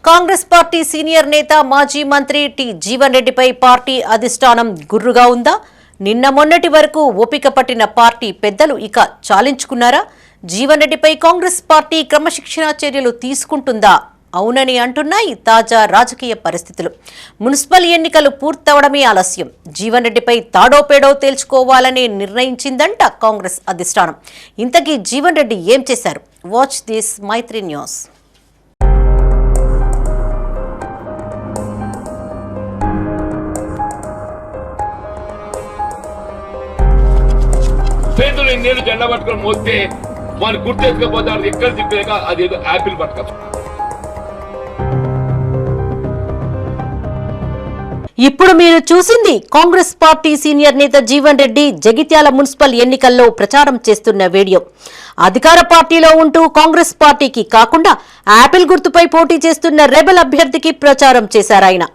Congress party senior నేత మాజీ మంత్రి టి జీవన్ రెడ్డిపై పార్టీ అధిష్టానం గుర్రుగా ఉందా? నిన్న మొన్నటి వరకు ఓపిక పట్టిన పార్టీ పెద్దలు ఇక చాలించుకున్నారా? జీవన్ రెడ్డిపై కాంగ్రెస్ పార్టీ క్రమశిక్షణా చర్యలు తీసుకుంటుందా? అవునని అంటున్నాయి తాజా రాజకీయ పరిస్థితులు. మున్సిపల్ ఎన్నికలు పూర్తవడమే ఆలస్యం. జీవన్ రెడ్డిపై తాడోపేడో తేల్చుకోవాలని నిర్ణయించిందంట కాంగ్రెస్ అధిష్టానం. ఇంతకీ జీవన్ రెడ్డి ఏం చేశారు? Watch this Maithri news. చేతులు నేను జెండా పట్టుకొని మోస్తే వాళ్ళు గుర్తెత్తుకపోతారు. ఎక్కడ తిప్పేక అదేదో యాపిల్ పట్టుకోవచ్చు. ఇప్పుడు మీరు చూసింది కాంగ్రెస్ పార్టీ సీనియర్ నేత జీవన్ రెడ్డి జగిత్యాల మున్సిపల్ ఎన్నికల్లో ప్రచారం చేస్తున్న వీడియో. అధికార పార్టీలో ఉంటూ కాంగ్రెస్ పార్టీకి కాకుండా యాపిల్ గుర్తుపై పోటీ చేస్తున్న రెబెల్ అభ్యర్థికి ప్రచారం చేశారాయన.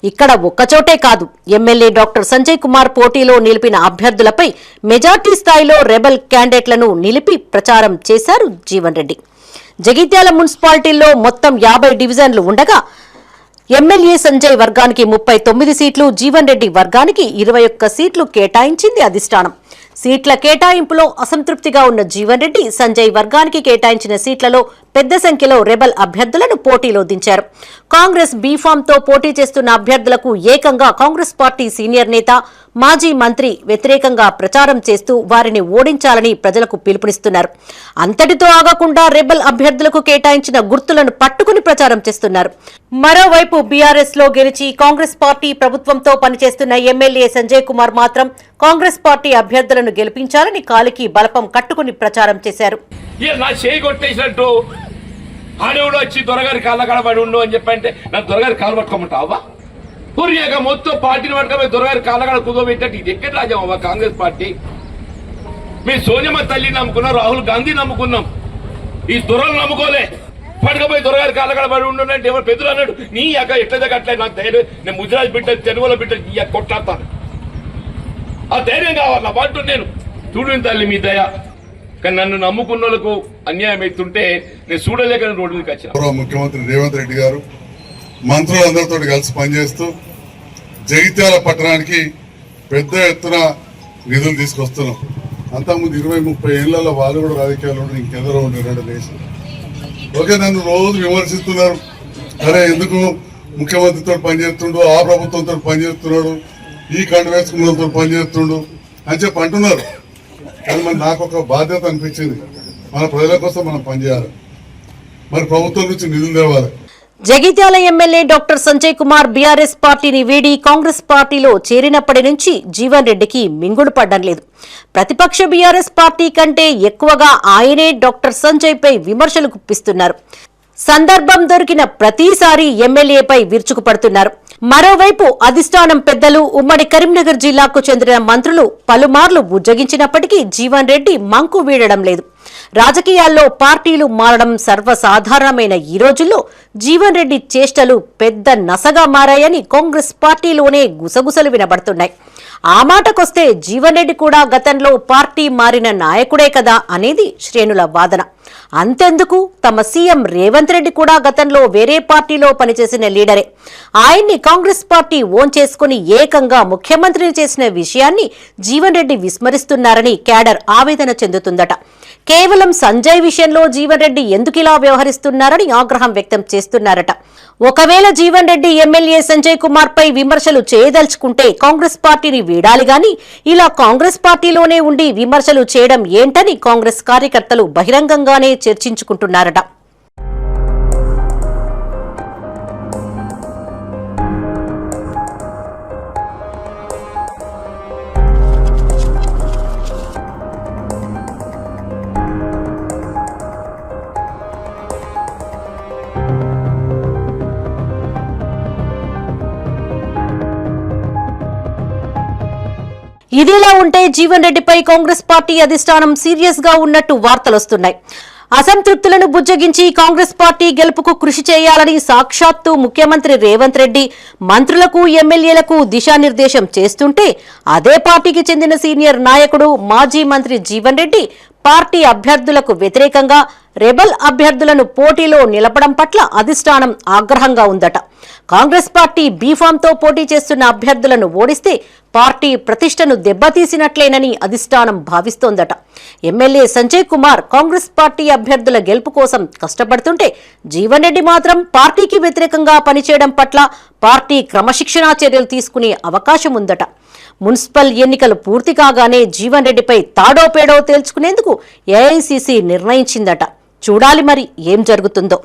ఇక్కడ ఒక్కచోటే కాదు, ఎమ్మెల్యే డాక్టర్ సంజయ్ కుమార్ పోటీలో నిలిపిన అభ్యర్థులపై మెజార్టీ స్థాయిలో రెబెల్ క్యాండిడేట్లను నిలిపి ప్రచారం చేశారు జీవన్ రెడ్డి. జగిత్యాల మున్సిపాలిటీల్లో మొత్తం 50 డివిజన్లు ఉండగా ఎమ్మెల్యే సంజయ్ వర్గానికి 39 సీట్లు, జీవన్ రెడ్డి వర్గానికి 21 సీట్లు కేటాయించింది అధిష్టానం. సీట్ల కేటాయింపులో అసంతృప్తిగా ఉన్న జీవన్ రెడ్డి సంజయ్ వర్గానికి కేటాయించిన సీట్లలో పెద్ద సంఖ్యలో రెబల్ అభ్యర్థులను పోటీలో దించారు. కాంగ్రెస్ బీఫామ్తో పోటీ చేస్తున్న అభ్యర్థులకు ఏకంగా కాంగ్రెస్ పార్టీ సీనియర్ నేత మాజీ మంత్రి వ్యతిరేకంగా ప్రచారం చేస్తూ వారిని ఓడించాలని ప్రజలకు పిలుపునిస్తున్నారు. అంతటితో ఆగకుండా రెబల్ అభ్యర్థులకు కేటాయించిన గుర్తులను పట్టుకుని ప్రచారం చేస్తున్నారు. మరోవైపు బీఆర్ఎస్ లో గెలిచి కాంగ్రెస్ పార్టీ ప్రభుత్వంతో పనిచేస్తున్న ఎమ్మెల్యే సంజయ్ కుమార్ మాత్రం కాంగ్రెస్ పార్టీ అభ్యర్థులను గెలిపించాలని కాలికి బలపం కట్టుకుని ప్రచారం చేశారు. నా చేయి కొట్టేసినట్టు ఆడేవుడు వచ్చి దొరగారి కాళ్ళ కడబడి ఉండు అని చెప్పంటే నా దొరగారి కాలు పట్టుకోమంటావా? పూర్యాక మొత్తం పార్టీని పట్టుకోపోయి దొరగారి కాళ్ళ కడ కుదోబెట్టట్టు ఇది ఎక్కడ రాజ్యం కాంగ్రెస్ పార్టీ? మేము సోనియమ్మ తల్లి నమ్ముకున్నాం, రాహుల్ గాంధీ నమ్ముకున్నాం, ఈ దొరలు నమ్ముకోలే. పట్టుకపోయి దొరగారి కాళ్ళ కడబడి ఉండంటే ఎవరు పెద్దలు అన్నాడు. నీ అక్క ఎట్లయితే అట్లే నాకు ధైర్యం, నేను ముజరాజ్ బిడ్డ తెలుగులో బిడ్డ ఈ కొట్లాడతాను. ఆ ధైర్యం కావాలి నా పాటు. నేను చూడండి తల్లి మీ దయ, కానీ నన్ను నమ్ముకున్న వాళ్ళకు అన్యాయం అవుతుంటే నేను చూడలేక రోడ్డు మీదకి వచ్చాను. ముఖ్యమంత్రి రేవంత్ రెడ్డి గారు మంత్రులందరితో కలిసి పనిచేస్తూ జగిత్యాల పట్టణానికి పెద్ద ఎత్తున నిధులు తీసుకొస్తున్నాం. అంతకుముందు 20-30 ఏళ్లలో వాళ్ళు కూడా రాజకీయాలు ఉండి ఇంకెందరో ఉంటున్నాడు దేశం. ఓకే, నన్ను రోజు విమర్శిస్తున్నారు. అరే ఎందుకు ముఖ్యమంత్రితో పనిచేస్తుండు, ఆ ప్రభుత్వంతో పనిచేస్తున్నాడు, ఈ కండు వేసుకున్నతో పనిచేస్తుండు అని చెప్పి అంటున్నారు. కానీ మరి నాకు ఒక బాధ్యత అనిపించింది, మన ప్రజల కోసం మనం పనిచేయాలి, మరి ప్రభుత్వం నుంచి నిధులు తేవాలి. Jagtial MLA doctor Sanjay Kumar BRS పార్టీని వీడి కాంగ్రెస్ పార్టీలో చేరినప్పటి నుంచి జీవన్ రెడ్డికి మింగుడు పడ్డం లేదు. ప్రతిపక్ష బీఆర్ఎస్ పార్టీ కంటే ఎక్కువగా ఆయనే డాక్టర్ సంజయ్ పై విమర్శలు గుప్పిస్తున్నారు. సందర్భం దొరికిన ప్రతిసారి ఎమ్మెల్యేపై విరుచుకుపడుతున్నారు. మరోవైపు అధిష్టానం పెద్దలు ఉమ్మడి కరీంనగర్ జిల్లాకు చెందిన మంత్రులు పలుమార్లు బుజ్జగించినప్పటికీ జీవన్ రెడ్డి మంకు వీడడం లేదు. రాజకీయాల్లో పార్టీలు మారడం సర్వసాధారణమైన ఈ రోజుల్లో జీవన్ రెడ్డి చేష్టలు పెద్ద నసగా మారాయని కాంగ్రెస్ పార్టీలోనే గుసగుసలు వినబడుతున్నాయి. ఆ మాటకొస్తే జీవన్ రెడ్డి కూడా గతంలో పార్టీ మారిన నాయకుడే కదా అనేది శ్రేణుల వాదన. అంతెందుకు, తమ సీఎం రేవంత్ రెడ్డి కూడా గతంలో వేరే పార్టీలో పనిచేసిన లీడరే. ఆయన్ని కాంగ్రెస్ పార్టీ ఓన్ చేసుకుని ఏకంగా ముఖ్యమంత్రిని చేసిన విషయాన్ని జీవన్ రెడ్డి విస్మరిస్తున్నారని క్యాడర్ ఆవేదన చెందుతుందట. కేవలం సంజయ్ విషయంలో జీవన్ రెడ్డి ఎందుకిలా వ్యవహరిస్తున్నారని ఆగ్రహం వ్యక్తం చేస్తున్నారట. ఒకవేళ జీవన్ రెడ్డి ఎమ్మెల్యే సంజయ్ కుమార్ పై విమర్శలు చేయదలుచుకుంటే కాంగ్రెస్ పార్టీని వీడాలి గాని ఇలా కాంగ్రెస్ పార్టీలోనే ఉండి విమర్శలు చేయడం ఏంటని కాంగ్రెస్ కార్యకర్తలు బహిరంగంగానే చర్చించుకుంటున్నారట. ఇదిలా ఉంటే జీవన్ రెడ్డిపై కాంగ్రెస్ పార్టీ అధిష్టానం సీరియస్ గా ఉన్నట్టు వార్తలొస్తున్నాయి. అసంతృప్తులను బుజ్జగించి కాంగ్రెస్ పార్టీ గెలుపుకు కృషి చేయాలని సాక్షాత్తు ముఖ్యమంత్రి రేవంత్ రెడ్డి మంత్రులకు ఎమ్మెల్యేలకు దిశానిర్దేశం చేస్తుంటే అదే పార్టీకి చెందిన సీనియర్ నాయకుడు మాజీ మంత్రి జీవన్ రెడ్డి పార్టీ అభ్యర్థులకు వ్యతిరేకంగా రెబల్ అభ్యర్థులను పోటీలో నిలపడం పట్ల అధిష్టానం ఆగ్రహంగా ఉందట. కాంగ్రెస్ పార్టీ బీఫామ్తో పోటీ చేస్తున్న అభ్యర్థులను ఓడిస్తే పార్టీ ప్రతిష్టను దెబ్బతీసినట్లేనని అధిష్టానం భావిస్తోందట. ఎమ్మెల్యే సంజయ్ కుమార్ కాంగ్రెస్ పార్టీ అభ్యర్థుల గెలుపు కోసం కష్టపడుతుంటే జీవన్ రెడ్డి మాత్రం పార్టీకి వ్యతిరేకంగా పనిచేయడం పట్ల పార్టీ క్రమశిక్షణా చర్యలు తీసుకునే అవకాశం ఉందట. మున్సిపల్ ఎన్నికలు పూర్తి కాగానే జీవన్ రెడ్డిపై తాడో పేడో తేల్చుకునేందుకు ఏఐసీసీ నిర్ణయించిందట. చూడాలి మరి ఏం జరుగుతుందో.